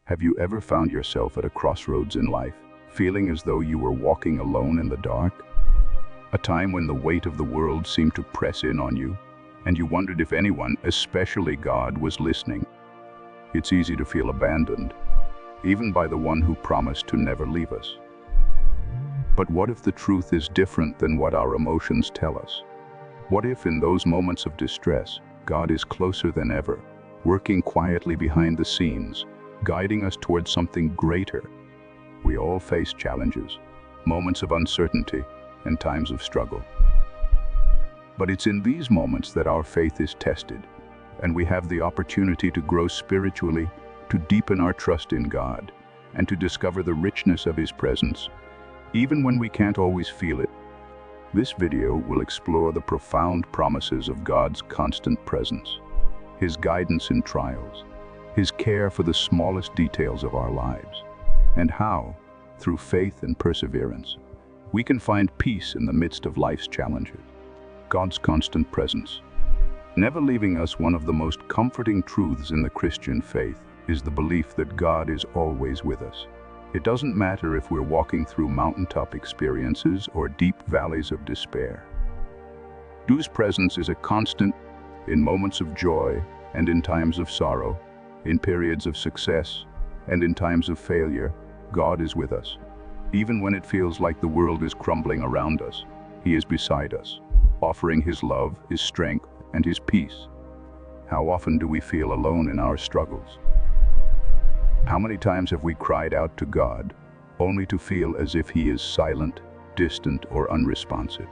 Have you ever found yourself at a crossroads in life, feeling as though you were walking alone in the dark? A time when the weight of the world seemed to press in on you, and you wondered if anyone, especially God, was listening. It's easy to feel abandoned, even by the one who promised to never leave us. But what if the truth is different than what our emotions tell us? What if in those moments of distress, God is closer than ever, working quietly behind the scenes, guiding us towards something greater? We all face challenges, moments of uncertainty, and times of struggle. But it's in these moments that our faith is tested, and we have the opportunity to grow spiritually, to deepen our trust in God, and to discover the richness of His presence, even when we can't always feel it. This video will explore the profound promises of God's constant presence, His guidance in trials, His care for the smallest details of our lives, and how, through faith and perseverance, we can find peace in the midst of life's challenges. God's constant presence. Never leaving us. One of the most comforting truths in the Christian faith is the belief that God is always with us. It doesn't matter if we're walking through mountaintop experiences or deep valleys of despair. God's presence is a constant in moments of joy and in times of sorrow, in periods of success and in times of failure. God is with us. Even when it feels like the world is crumbling around us, He is beside us, offering His love, His strength, and His peace. How often do we feel alone in our struggles? How many times have we cried out to God, only to feel as if He is silent, distant, or unresponsive?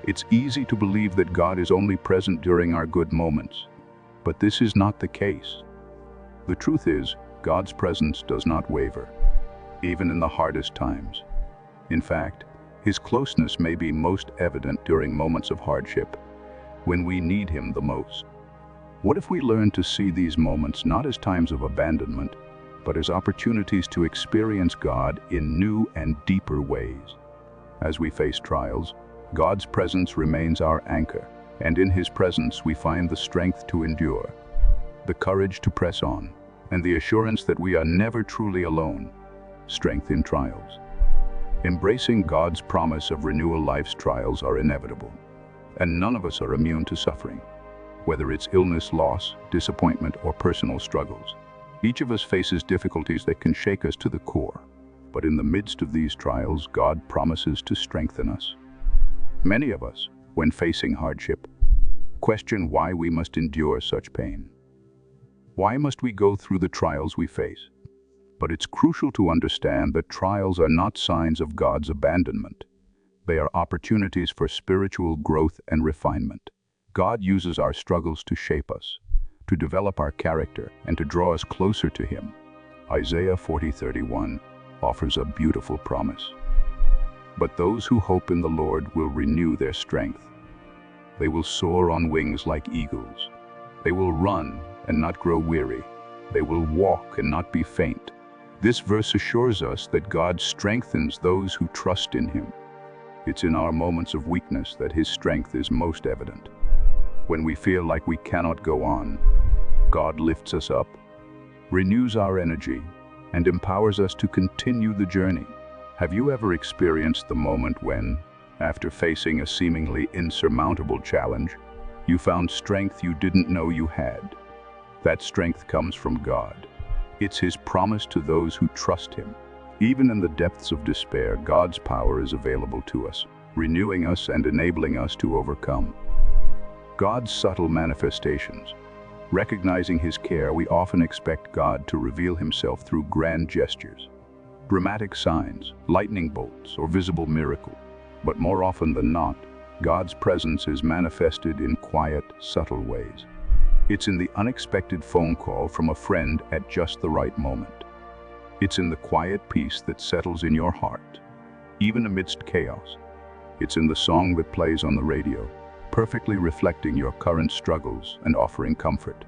It's easy to believe that God is only present during our good moments, but this is not the case. The truth is, God's presence does not waver, even in the hardest times. In fact, His closeness may be most evident during moments of hardship, when we need Him the most. What if we learn to see these moments not as times of abandonment, but as opportunities to experience God in new and deeper ways? As we face trials, God's presence remains our anchor, and in His presence we find the strength to endure, the courage to press on, and the assurance that we are never truly alone. Strength in trials. Embracing God's promise of renewal. Life's trials are inevitable, and none of us are immune to suffering. Whether it's illness, loss, disappointment, or personal struggles, each of us faces difficulties that can shake us to the core. But in the midst of these trials, God promises to strengthen us. Many of us, when facing hardship, question why we must endure such pain. Why must we go through the trials we face? But it's crucial to understand that trials are not signs of God's abandonment. They are opportunities for spiritual growth and refinement. God uses our struggles to shape us, to develop our character, and to draw us closer to Him. Isaiah 40:31 offers a beautiful promise. But those who hope in the Lord will renew their strength. They will soar on wings like eagles. They will run and not grow weary. They will walk and not be faint. This verse assures us that God strengthens those who trust in Him. It's in our moments of weakness that His strength is most evident. When we feel like we cannot go on, God lifts us up, renews our energy, and empowers us to continue the journey. Have you ever experienced the moment when, after facing a seemingly insurmountable challenge, you found strength you didn't know you had? That strength comes from God. It's His promise to those who trust Him. Even in the depths of despair, God's power is available to us, renewing us and enabling us to overcome. God's subtle manifestations. Recognizing His care, we often expect God to reveal Himself through grand gestures, dramatic signs, lightning bolts, or visible miracles. But more often than not, God's presence is manifested in quiet, subtle ways. It's in the unexpected phone call from a friend at just the right moment. It's in the quiet peace that settles in your heart, even amidst chaos. It's in the song that plays on the radio, perfectly reflecting your current struggles and offering comfort.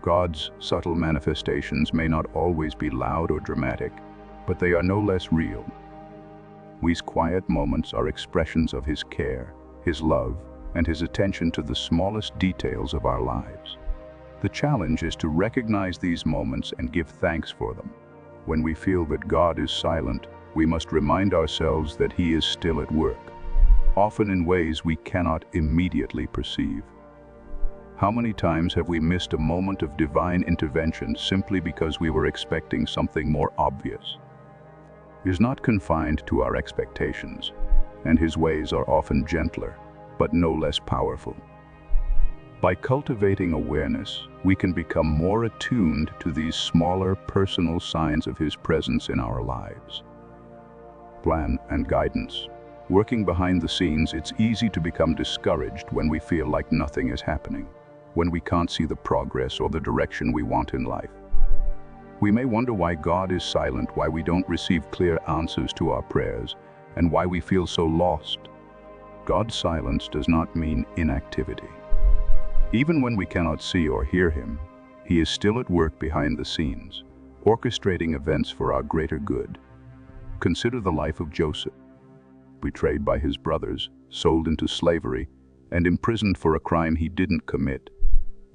God's subtle manifestations may not always be loud or dramatic, but they are no less real. These quiet moments are expressions of His care, His love, and His attention to the smallest details of our lives. The challenge is to recognize these moments and give thanks for them. When we feel that God is silent, we must remind ourselves that He is still at work, often in ways we cannot immediately perceive. How many times have we missed a moment of divine intervention simply because we were expecting something more obvious? He is not confined to our expectations, and His ways are often gentler, but no less powerful. By cultivating awareness, we can become more attuned to these smaller personal signs of His presence in our lives. Plan and guidance. Working behind the scenes, it's easy to become discouraged when we feel like nothing is happening, when we can't see the progress or the direction we want in life. We may wonder why God is silent, why we don't receive clear answers to our prayers, and why we feel so lost. God's silence does not mean inactivity. Even when we cannot see or hear Him, He is still at work behind the scenes, orchestrating events for our greater good. Consider the life of Joseph. Betrayed by his brothers, sold into slavery, and imprisoned for a crime he didn't commit,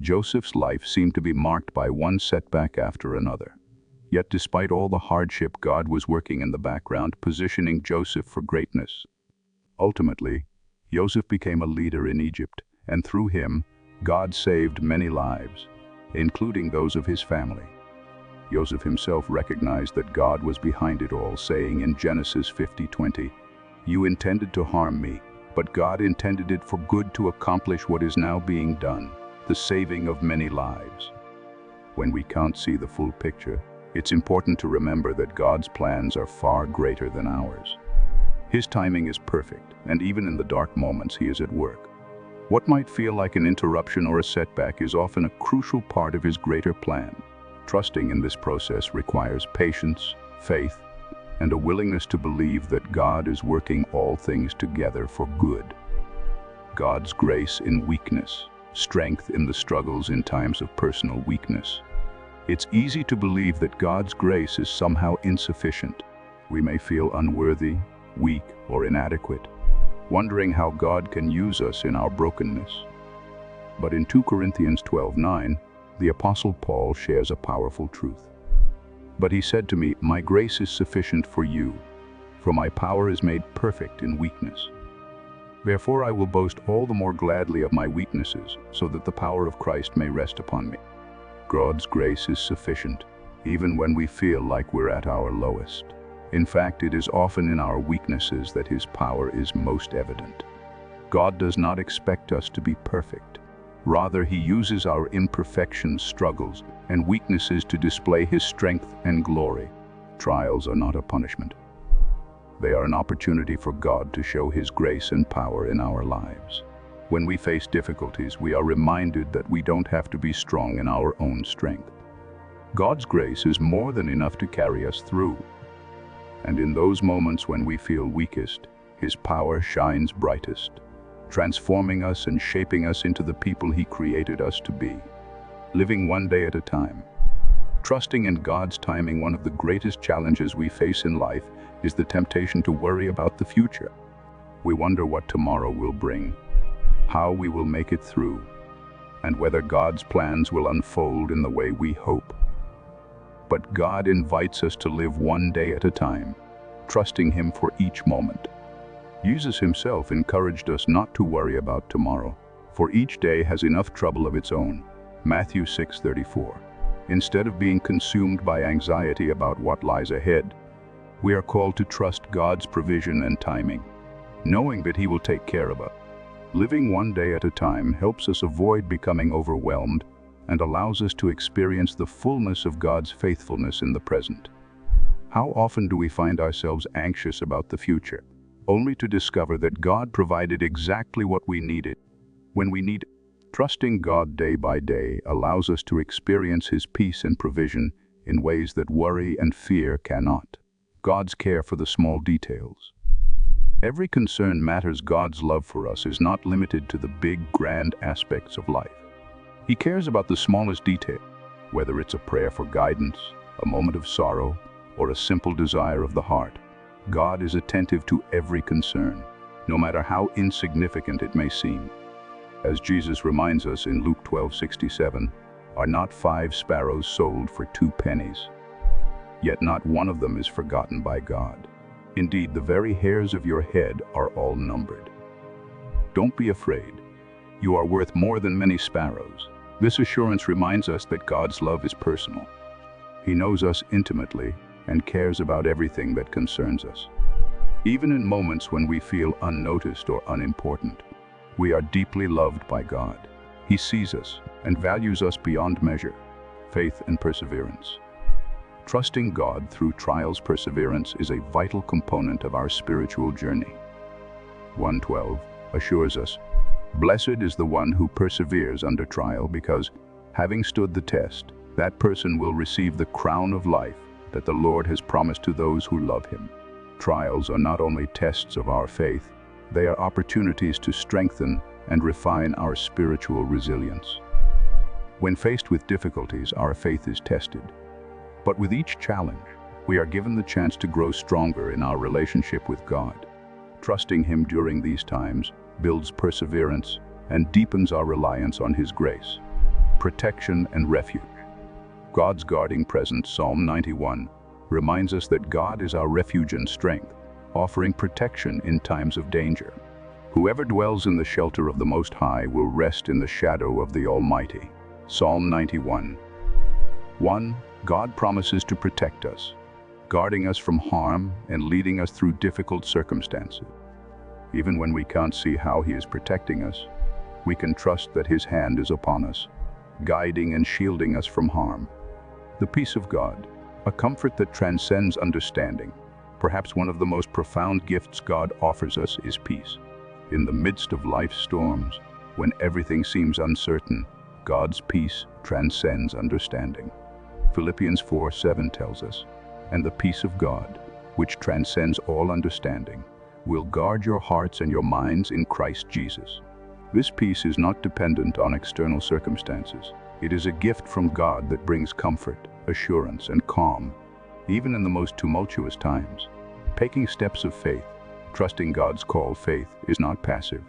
Joseph's life seemed to be marked by one setback after another. Yet despite all the hardship, God was working in the background, positioning Joseph for greatness. Ultimately, Joseph became a leader in Egypt, and through him, God saved many lives, including those of his family. Joseph himself recognized that God was behind it all, saying in Genesis 50:20, "You intended to harm me, but God intended it for good to accomplish what is now being done, the saving of many lives." When we can't see the full picture, it's important to remember that God's plans are far greater than ours. His timing is perfect, and even in the dark moments, He is at work. What might feel like an interruption or a setback is often a crucial part of His greater plan. Trusting in this process requires patience, faith, and a willingness to believe that God is working all things together for good. God's grace in weakness, strength in the struggles in times of personal weakness. It's easy to believe that God's grace is somehow insufficient. We may feel unworthy, weak, or inadequate, wondering how God can use us in our brokenness. But in 2 Corinthians 12:9, the Apostle Paul shares a powerful truth. "But he said to me, 'My grace is sufficient for you, for my power is made perfect in weakness. Therefore I will boast all the more gladly of my weaknesses, so that the power of Christ may rest upon me.'" God's grace is sufficient, even when we feel like we're at our lowest. In fact, it is often in our weaknesses that His power is most evident. God does not expect us to be perfect. Rather, He uses our imperfections, struggles, and weaknesses to display His strength and glory. Trials are not a punishment. They are an opportunity for God to show His grace and power in our lives. When we face difficulties, we are reminded that we don't have to be strong in our own strength. God's grace is more than enough to carry us through. And in those moments when we feel weakest, His power shines brightest, transforming us and shaping us into the people He created us to be. Living one day at a time. Trusting in God's timing. One of the greatest challenges we face in life is the temptation to worry about the future. We wonder what tomorrow will bring, how we will make it through, and whether God's plans will unfold in the way we hope. But God invites us to live one day at a time, trusting Him for each moment. Jesus Himself encouraged us not to worry about tomorrow, for each day has enough trouble of its own. Matthew 6:34. Instead of being consumed by anxiety about what lies ahead, we are called to trust God's provision and timing, knowing that He will take care of us. Living one day at a time helps us avoid becoming overwhelmed and allows us to experience the fullness of God's faithfulness in the present. How often do we find ourselves anxious about the future, only to discover that God provided exactly what we needed when we need it? Trusting God day by day allows us to experience His peace and provision in ways that worry and fear cannot. God's care for the small details. Every concern matters. God's love for us is not limited to the big, grand aspects of life. He cares about the smallest detail, whether it's a prayer for guidance, a moment of sorrow, or a simple desire of the heart. God is attentive to every concern, no matter how insignificant it may seem. As Jesus reminds us in Luke 12:67, Are not 5 sparrows sold for 2 pennies? Yet not one of them is forgotten by God. Indeed, the very hairs of your head are all numbered. Don't be afraid. You are worth more than many sparrows. This assurance reminds us that God's love is personal. He knows us intimately and cares about everything that concerns us. Even in moments when we feel unnoticed or unimportant, we are deeply loved by God. He sees us and values us beyond measure. Faith and perseverance. Trusting God through trials perseverance is a vital component of our spiritual journey. 1:12 assures us, "Blessed is the one who perseveres under trial, because, having stood the test, that person will receive the crown of life that the Lord has promised to those who love him." Trials are not only tests of our faith, they are opportunities to strengthen and refine our spiritual resilience. When faced with difficulties, our faith is tested. But with each challenge, we are given the chance to grow stronger in our relationship with God. Trusting Him during these times builds perseverance and deepens our reliance on His grace, protection, and refuge. God's guarding presence, Psalm 91, reminds us that God is our refuge and strength, offering protection in times of danger. Whoever dwells in the shelter of the Most High will rest in the shadow of the Almighty. Psalm 91. 1. God promises to protect us, guarding us from harm and leading us through difficult circumstances. Even when we can't see how He is protecting us, we can trust that His hand is upon us, guiding and shielding us from harm. The peace of God, a comfort that transcends understanding. Perhaps one of the most profound gifts God offers us is peace. In the midst of life's storms, when everything seems uncertain, God's peace transcends understanding. Philippians 4:7 tells us, "And the peace of God, which transcends all understanding, will guard your hearts and your minds in Christ Jesus." This peace is not dependent on external circumstances. It is a gift from God that brings comfort, assurance, and calm, even in the most tumultuous times. Taking steps of faith, trusting God's call, faith is not passive.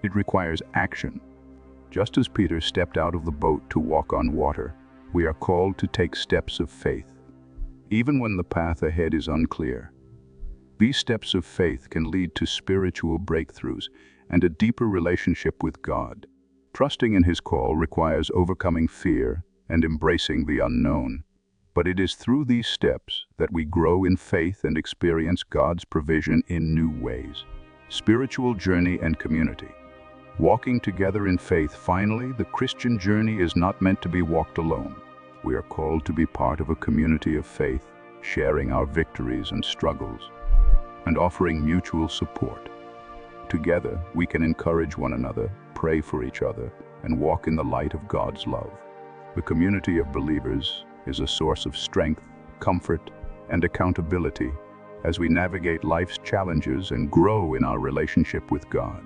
It requires action. Just as Peter stepped out of the boat to walk on water, we are called to take steps of faith, even when the path ahead is unclear. These steps of faith can lead to spiritual breakthroughs and a deeper relationship with God. Trusting in His call requires overcoming fear and embracing the unknown. But it is through these steps that we grow in faith and experience God's provision in new ways. Spiritual journey and community. Walking together in faith. Finally, the Christian journey is not meant to be walked alone. We are called to be part of a community of faith, sharing our victories and struggles, and offering mutual support. Together, we can encourage one another, pray for each other, and walk in the light of God's love. The community of believers is a source of strength, comfort, and accountability as we navigate life's challenges and grow in our relationship with God.